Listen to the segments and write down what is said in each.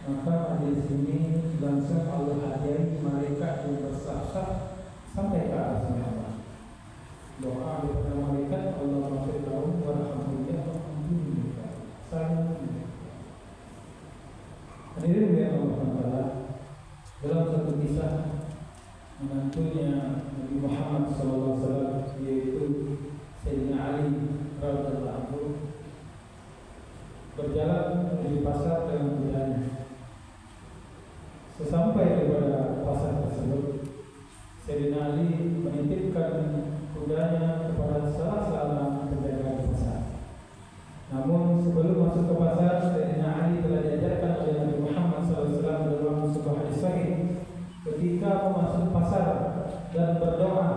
Maka majelis ini langsung Allah hadiri malaikat yang bersah-sah sampai ke atas Allah. Doa kepada malaikat, Allah maafir lahum warhamhum warhamhum. Hadirin yang Allah Taala, dalam satu kisah menantunya Nabi Muhammad SAW, yaitu Sayyidina Ali radhiyallahu anhu, berjalan menuju pasar dengan kudanya. Sesampai kepada pasar tersebut, Sayyidina Ali menitipkan kudanya kepada salah seorang penjaga pasar. Namun sebelum masuk ke pasar, Sayyidina Ali telah diajarkan oleh Nabi Muhammad SAW dalam sebuah hadis sahih, ketika masuk pasar dan berdoa,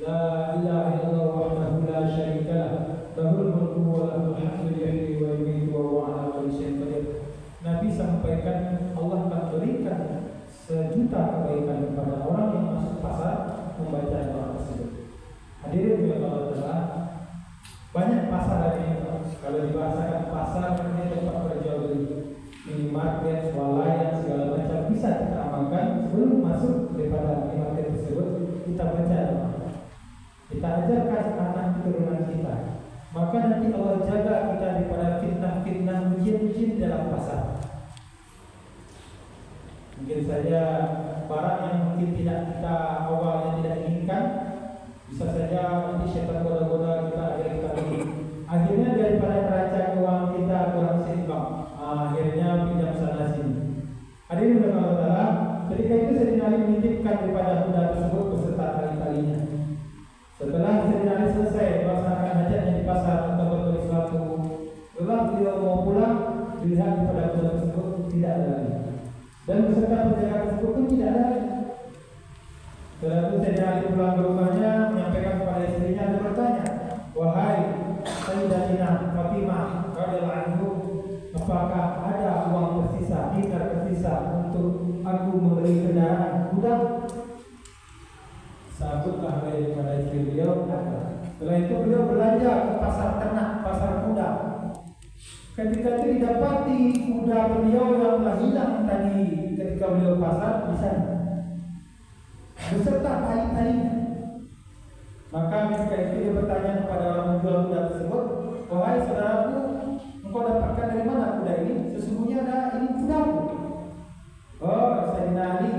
La ilaha illallah wahdahu la syarika lah, lahul mulku wa lahul hamdu yuhyi wa yumiitu wa huwa ala kulli syai'in qadir. Nabi sampaikan Allah akan berikan sejuta kebaikan kepada orang yang masuk pasar membaca doa tersebut. Hadirin yang Allah Taala, banyak pasar ini. Kalau dibahasakan pasar, ini tempat berjual beli, minimarket, swalayan, segala macam bisa kita amalkan. Sebelum masuk daripada minimarket tersebut, kita baca doa. Kita ajarkan anak keturunan kita. Maka nanti Allah jaga kita daripada fitnah-fitnah ujian-ujian dalam pasar. Mungkin saja barang yang mungkin tidak kita awalnya tidak inginkan, bisa saja nanti syaitan goda-goda kita agar kita beli. Akhirnya daripada neraca keuangan kita kurang seimbang, akhirnya pinjam sana sini. Hadirin yang Allah Taala, ketika itu Sayyidina Ali menitipkan daripada kuda tersebut beserta tali-talinya. Setelah Sayyidina Ali selesai melaksanakan hajatnya di pasar atau berbuat sesuatu, setelah beliau mau pulang, dilihat daripada kuda tersebut tidak ada lagi, dan beserta penjaga tersebut pun tidak ada lagi. Setelah itu Sayyidina Ali pulang ke rumahnya, menyampaikan kepada istrinya dan bertanya, wahai Sayyidatina Fatimah radhiyallahu anhu, apakah ada uang tersisa, dinar tersisa untuk aku membeli kendaraan kuda? Sabutlah daripada istri beliau, ada. Setelah itu beliau belanja ke pasar ternak, pasar kuda. Ketika itu didapati kuda beliau yang telah hilang tadi ketika beliau pasar di sana, beserta tali-talinya. Maka ketika itu dia bertanya kepada orang menjual kuda tersebut, wahai saudaraku, engkau dapatkan dari mana kuda ini? Sesungguhnya ini kudaku. Oh, Sayyidina Ali,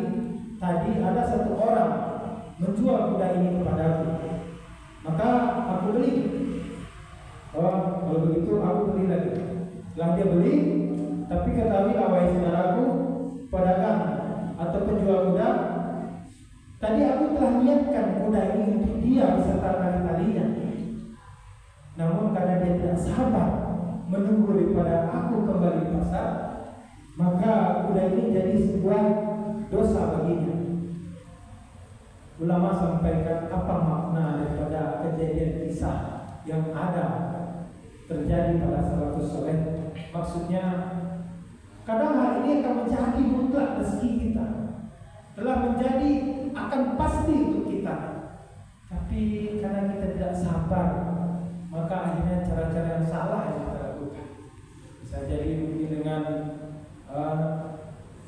tadi ada satu orang menjual kuda ini kepadaku, maka aku beli. Oh, kalau begitu aku beli lagi. Setelah dia beli, tapi ketahui wahai saudaraku, pedagang atau penjual kuda, tadi aku telah niatkan kuda ini untuk dia beserta tali-talinya. Namun karena dia tidak sabar menunggu daripada aku kembali ke pasar, maka kuda ini jadi sebuah dosa baginya. Ulama sampaikan apa makna daripada kejadian kisah yang ada terjadi pada salafus saleh. Maksudnya, kadang hal ini akan menjadi mutlak rezeki kita, telah menjadi akan pasti untuk kita. Tapi karena kita tidak sabar, maka akhirnya cara-cara yang salah yang kita lakukan. Bisa jadi mungkin dengan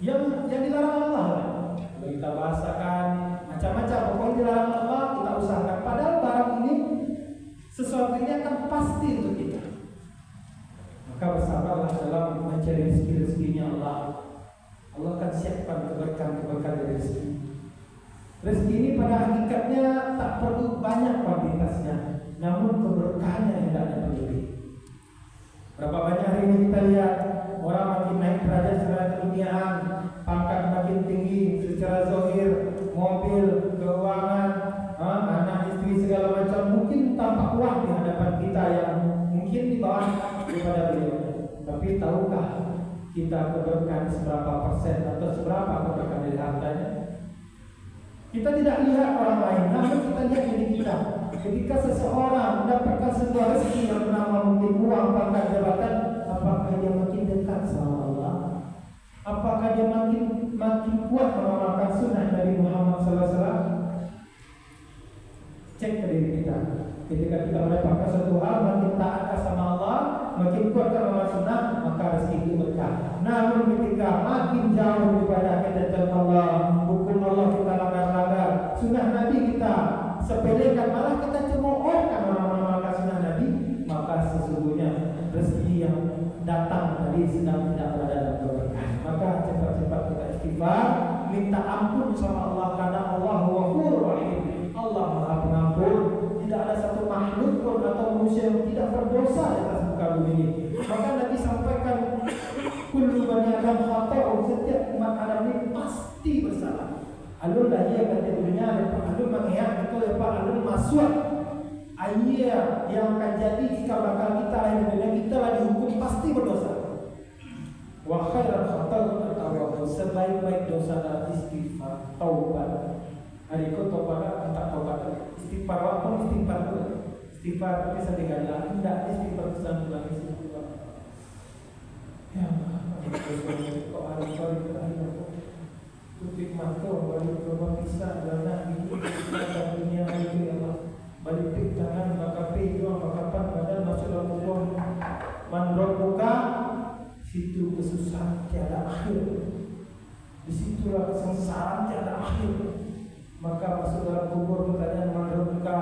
yang dilarang Allah. Kalau kita bahasakan macam-macam, pokoknya dilarang Allah, kita usahakan. Padahal barang ini, sesuatu ini akan pasti untuk kita. Maka bersabarlah dalam mencari rezeki-rezekinya Allah. Allah akan siapkan keberkahan-keberkahan dari rezeki. Rezeki ini pada hakikatnya tak perlu banyak kuantitasnya, namun keberkahannya yang tidak berlebih. Berapa banyak hari ini kita lihat orang makin naik derajat secara keduniaan, pangkat makin tinggi secara zahir, mobil, keuangan, anak istri segala macam, mungkin tampak wah di hadapan kita yang mungkin di bawah daripada beliau. Tapi tahukah kita keberkahan seberapa persen atau seberapa keberkahan dari hartanya? Kita tidak lihat orang lain, namun kita lihat diri kita. Ketika seseorang mendapatkan sebuah rezeki yang bernama mungkin uang, pangkat, jabatan, apakah dia makin dekat sama Allah? Apakah dia makin kuat mengamalkan sunnah Nabi Muhammad SAW? Cek ke diri kita. Ketika kita mendapatkan satu hal, makin taat sama Allah, makin kuat amal sunnah, maka rezeki itu berkah. Namun ketika makin jauh daripada ketentuan Allah, hukum Allah kita langgar-langgar, sunnah Nabi kita sepelekan, malah kita cemoohkan orang-orang sunnah Nabi, maka sesungguhnya rezeki yang datang tadi sedang tidak berada dalam keberkahan. Maka cepat-cepat kita istighfar, minta ampun sama Allah, karena Allah Ghafurur Rahim. Allah Maha Pengampun. Tidak ada satu makhluk pun atau manusia yang tidak berdosa di atas muka bumi ini. Maka Nabi sampaikan, kullu bani adam khata'un, setiap umat Adam ini pasti bersalah. Alun dah ia kata dunia, lepas alun mengiak itu lepas alun masuk. Ayat yang akan jadi jika bakal kita lahir di dunia, kita lah dihukum pasti berdosa. Wa khairal khata'un at-tawbah, sebaik-baik dosa adalah istighfar, taubat. Hari itu taubat tak taubat. Istighfar apa? Istighfar tapi setinggalnya tidak istighfar kesan ulang istighfar. Ya Allah, kau hari terakhir tutup mata balik ke kisah dan di dunia itu ya Allah. Balik tangan bakapi doang bakapan badan masuk dalam kubur. Mandrok buka, situ kesusahan tiada akhir. Disitulah kesengsaraan tiada akhir. Maka masuk dalam kubur pertanyaan menemuka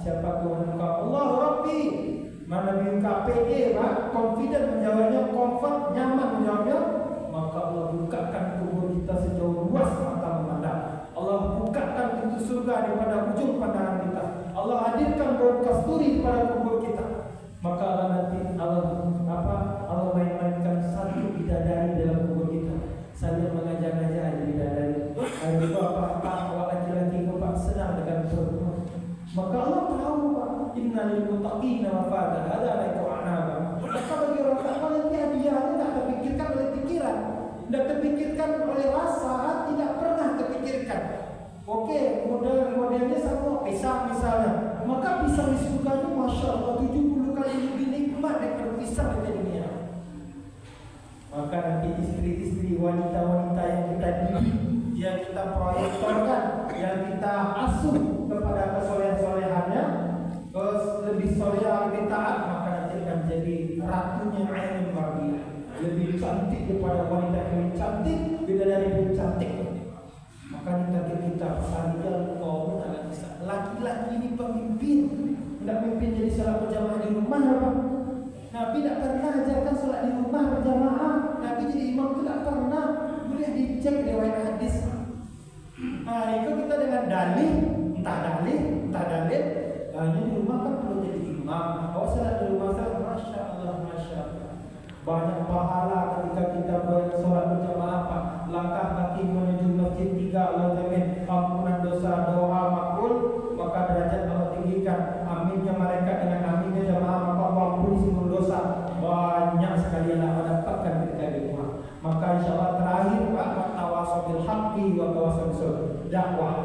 siapa Tuhan engkau? Allah Rabbi. Mana engkau pede, confident menjawabnya, comfort, nyaman menjawabnya. Maka Allah bukakan kubur kita sejauh luas mata memandang. Allah bukakan pintu surga daripada ujung pandangan kita. Allah hadirkan bau kasturi pada kubur kita. Maka Allah nanti Allah main-mainkan satu bidadari dalam kubur kita. Saling mengajak-ajak bidadari. Hari itu apa laki-laki bapak senang dengan perempuan. Maka Allah tahu Pak, innal muttaqina mafada, ada alaikum anaba. Maka bagi orang takwa nanti hadiahnya tak terpikirkan oleh pikiran, tidak terpikirkan oleh rasa, tidak pernah terpikirkan. Oke, modelnya sama pisang misalnya. Maka pisang di surga itu Masya Allah 70 kali lebih nikmat daripada pisang di dunia. Maka nanti istri-istri, wanita-wanita yang kita didik, yang kita proyektorkan, yang kita asuh kepada kesolehan-solehannya, lebih soleha, lebih taat, maka nanti akan jadi ratunya Ainul Mardiah, lebih cantik daripada wanita yang cantik, bidadari yang cantik. Maka kita sahaja kaum laki-laki ini pemimpin, tidak memimpin jadi salat berjamaah di rumah apa? Nabi tidak pernah ajarkan salat di rumah berjamaah. Nabi jadi imam itu tidak pernah. Boleh dicek riwayat hadis. Nah, itu kita dengan dalih, entah dalih. Hanya di rumah kan perlu jadi imam. Kalau salat di rumah saya, masya Allah. Banyak pahala ketika kita bersolat berjamaah. Langkah kaki menuju masjid 3 Allah jamin ampunan dosa, doa makbul, maka derajat Allah tinggikan. Aminnya mereka dengan aminnya jamaah, maka Allah ampuni semua dosa. Banyak sekali yang Allah dapatkan ketika di rumah. Maka insyaallah terakhir Pak, tawassul bil haqqi wa tawassul bis dakwah.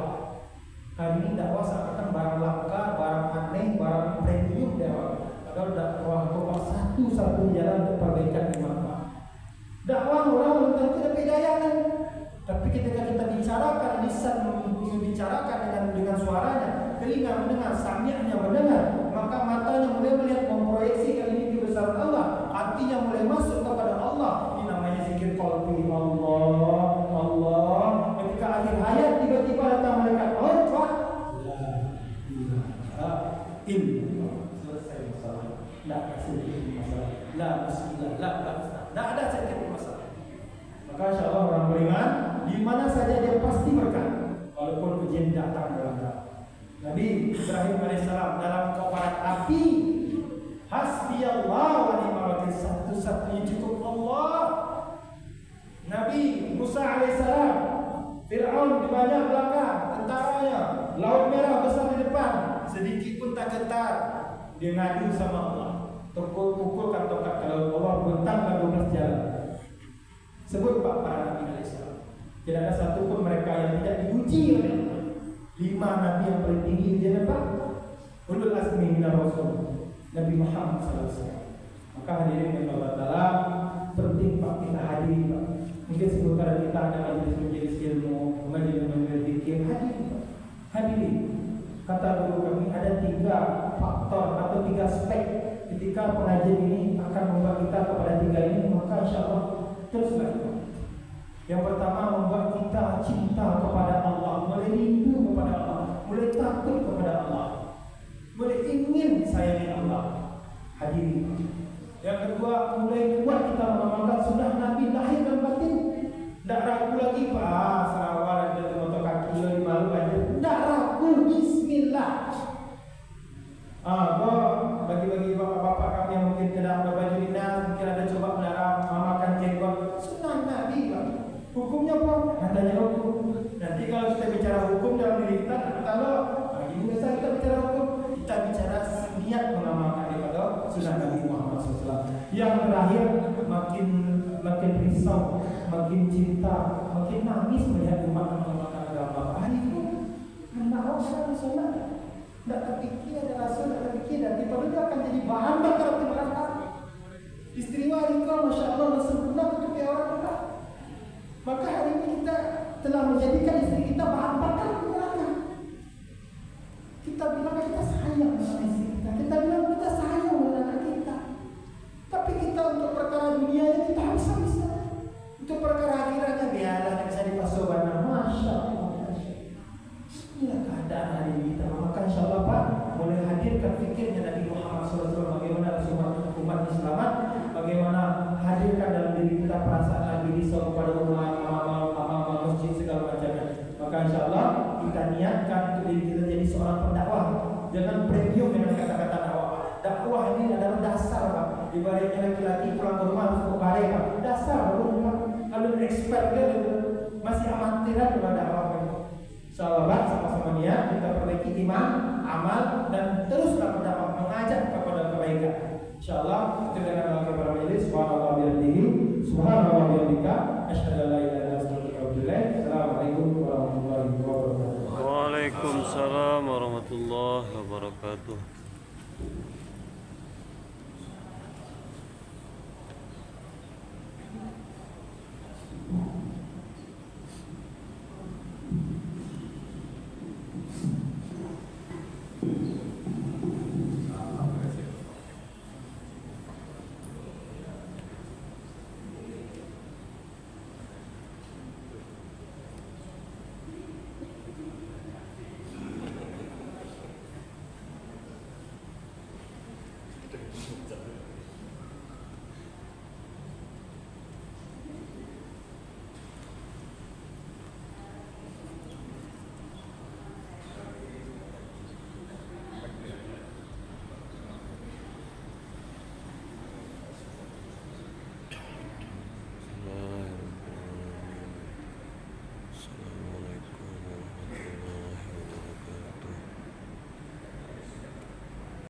Kali ini dakwah seakan barang langka, barang aneh, barang premium dakwah. Padahal dakwah itu satu-satunya jalan untuk perbaikan iman Pak. Dakwah orang belum tentu dapat hidayah kan. Tapi ketika kita bicarakan, lisan membicarakan dengan suaranya, telinga mendengar, sami'nya mendengar, maka matanya mulai melihat, memproyeksi kali ini kebesaran Allah, hatinya mulai masuk kepada Allah. Ini namanya zikir qalbi. Allah. Ketika akhir hayat tiba-tiba datang malaikat maut, selesai masalah. La sedikit masalah. La bismillah, la ba'sa. Tidak ada sedikit masalah. Maka insyaallah orang beriman di mana saja dia pasti berkah, walaupun ujian datang dalam dakwah. Nabi Ibrahim alaihissalam dalam kobaran api, hasbiyallah wa ni'mal wakil, satu-satunya cukup Allah. Nabi Musa alaihissalam, Fir'aun di banyak belakang, tentaranya, laut merah besar di depan, sedikit pun tak gentar. Dia ngadu sama Allah. Pukul-pukulkan tongkat ke laut, Allah bentangkan 12 jalan. Sebut Pak para Nabi alaihissalam. Tidak ada satu pun mereka yang tidak diuji oleh Allah. 5 Nabi yang paling tinggi ujian apa? Ulul azmi minar rasul, Nabi Muhammad SAW. Maka hadirin yang Allah Ta'ala, penting Pak kita hadiri Pak. Mungkin sebentar kita ada majelis ilmu, majelis zikir, hadiri. Kata guru kami ada 3 faktor atau 3 aspek ketika pengajian ini akan akan membawa kita kepada tiga ini, maka insya Allah teruslah itu. Yang pertama, membuat kita cinta kepada Allah, mulai rindu kepada Allah, mulai takut kepada Allah, mulai ingin sayangi Allah. Hadirin. Yang kedua, mulai kuat kita mengamalkan sunnah Nabi lahir dan batin. Tidak ragu lagi, Pak, sarawal dan motor kaki lagi malu aja. Tidak ragu, bismillah. Bagi-bagi bapak-bapak kami yang mungkin tidak berbaju dinas, mungkin ada coba melarang memakan jenggot. Sunnah Nabi, Pak. Hukumnya apa? Katanya hukum. Nanti kalau kita bicara hukum dalam diri kita, kalau bagi biasa kita bicara hukum, kita bicara niat mengamalkan daripada sunnah Nabi Muhammad SAW. Yang terakhir, makin risau, makin cinta, makin nangis melihat umat mengamalkan agama. Hari itu menaruh sekali sholat. Tidak terpikir ada rasul, tidak terpikir dan tiba-tiba dia akan jadi bahan bakar di neraka. Istri wanita, masya Allah, sempurna untuk orang kita. Maka hari ini kita telah menjadikan istri kita bahan bakar di neraka. Kita bilang kita sayang sama istri kita, kita bilang kita sayang sama anak kita. Tapi kita untuk perkara dunia ini kita bisa. Untuk perkara akhiratnya biarlah bisa dipasobana. Masya Allah. Inilah keadaan hari ini kita. Maka insya Allah Pak, mulai hadirkan fikirnya Nabi Muhammad SAW bagaimana umat Islam, bagaimana hadirkan dalam diri kita perasaan Nabi risau kepada umat, amal masjid segala macamnya. Maka insya Allah kita niatkan untuk diri kita jadi seorang pendakwah. Jangan premium dengan kata-kata dakwah. Dakwah ini adalah dasar Pak. Ibaratnya laki-laki pulang ke rumah harus kebare Pak. Dasar baru Pak. Kalau expert dia masih amatiran dengan dakwah. Sahabat sama-sama niat kita perbaiki iman, amal dan teruslah berdakwah mengajak kepada kebaikan. Insyaallah kita dengan kepada majelis subhanallah bihamdihi subhanallah bihamdika asyhadu an la ilaha illa anta astaghfiruka wa atubu ilaik. Assalamualaikum warahmatullahi wabarakatuh. Waalaikumsalam warahmatullahi wabarakatuh.